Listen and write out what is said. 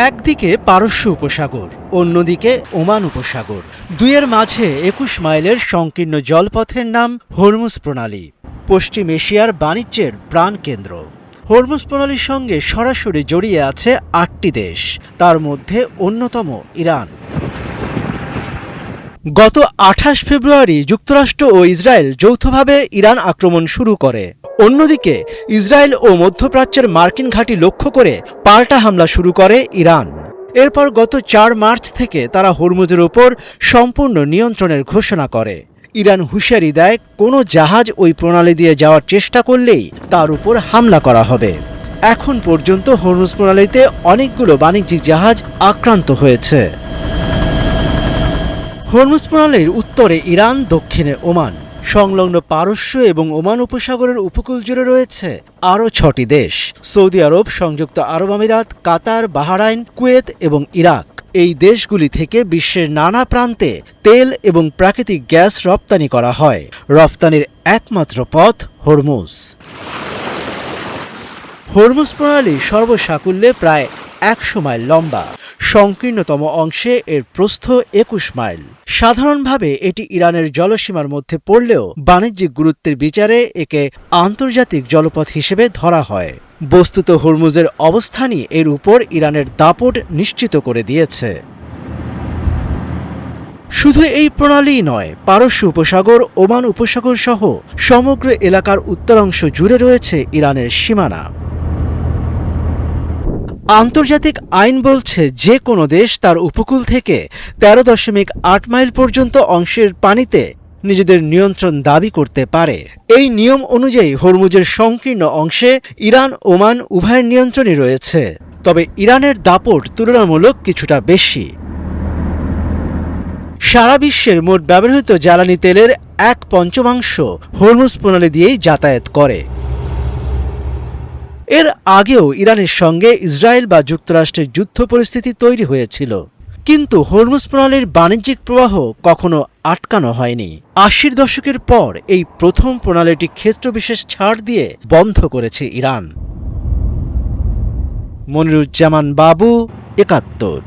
একদিকে পারস্য উপসাগর, অন্যদিকে ওমান উপসাগর, দুইয়ের মাঝে ২১ মাইলের সংকীর্ণ জলপথের নাম হরমুজ প্রণালী। পশ্চিম এশিয়ার বাণিজ্যের প্রাণকেন্দ্র। হরমুজ প্রণালীর সঙ্গে সরাসরি জড়িয়ে আছে ৮টি দেশ, তার মধ্যে অন্যতম ইরান। গত ২৮ ফেব্রুয়ারি যুক্তরাষ্ট্র ও ইসরায়েল যৌথভাবে ইরান আক্রমণ শুরু করে। অন্যদিকে ইসরায়েল ও মধ্যপ্রাচ্যের মার্কিন ঘাঁটি লক্ষ্য করে পাল্টা হামলা শুরু করে ইরান। এরপর গত ৪ মার্চ থেকে তারা হরমুজের উপর সম্পূর্ণ নিয়ন্ত্রণের ঘোষণা করে। ইরান হুঁশিয়ারি দেয়, কোনো জাহাজ ওই প্রণালী দিয়ে যাওয়ার চেষ্টা করলেই তার উপর হামলা করা হবে। এখন পর্যন্ত হরমুজ প্রণালীতে অনেকগুলো বাণিজ্যিক জাহাজ আক্রান্ত হয়েছে। হরমুজ প্রণালীর উত্তরে ইরান, দক্ষিণে ওমান, সংলগ্ন পারস্য এবং ওমান উপসাগরের উপকূল জুড়ে রয়েছে আরও ৬টি দেশ: সৌদি আরব, সংযুক্ত আরব আমিরাত, কাতার, বাহরাইন, কুয়েত এবং ইরাক। এই দেশগুলি থেকে বিশ্বের নানা প্রান্তে তেল এবং প্রাকৃতিক গ্যাস রপ্তানি করা হয়। রপ্তানির একমাত্র পথ হরমুজ। হরমুজ প্রণালী সর্বসাকুল্যে প্রায় ১০০ মাইল লম্বা। সংকীর্ণতম অংশে এর প্রস্থ ২১ মাইল। সাধারণভাবে এটি ইরানের জলসীমার মধ্যে পড়লেও বাণিজ্যিক গুরুত্বের বিচারে একে আন্তর্জাতিক জলপথ হিসেবে ধরা হয়। বস্তুত হরমুজের অবস্থানই এর উপর ইরানের দাপট নিশ্চিত করে দিয়েছে। শুধু এই প্রণালীই নয়, পারস্য উপসাগর, ওমান উপসাগর সহ সমগ্র এলাকার উত্তরাংশ জুড়ে রয়েছে ইরানের সীমানা। আন্তর্জাতিক আইন বলছে যে কোনো দেশ তার উপকূল থেকে ১৩.৮ মাইল পর্যন্ত অংশের পানিতে নিজেদের নিয়ন্ত্রণ দাবি করতে পারে। এই নিয়ম অনুযায়ী হরমুজের সংকীর্ণ অংশে ইরান, ওমান উভয়ের নিয়ন্ত্রণই রয়েছে। তবে ইরানের দাপট তুলনামূলক কিছুটা বেশি। সারা বিশ্বের মোট ব্যবহৃত জ্বালানি তেলের ১/৫ হরমুজ প্রণালী দিয়েই যাতায়াত করে। এর আগেও ইরানের সঙ্গে ইসরায়েল বা যুক্তরাষ্ট্রের যুদ্ধ পরিস্থিতি তৈরি হয়েছিল, কিন্তু হরমুজ প্রণালীর বাণিজ্যিক প্রবাহ কখনো আটকানো হয়নি। ৮০-র দশকের পর এই প্রথম প্রণালীটি ক্ষেত্রবিশেষ ছাড় দিয়ে বন্ধ করেছে ইরান। মনিরুজ্জামান বাবু, ৭১।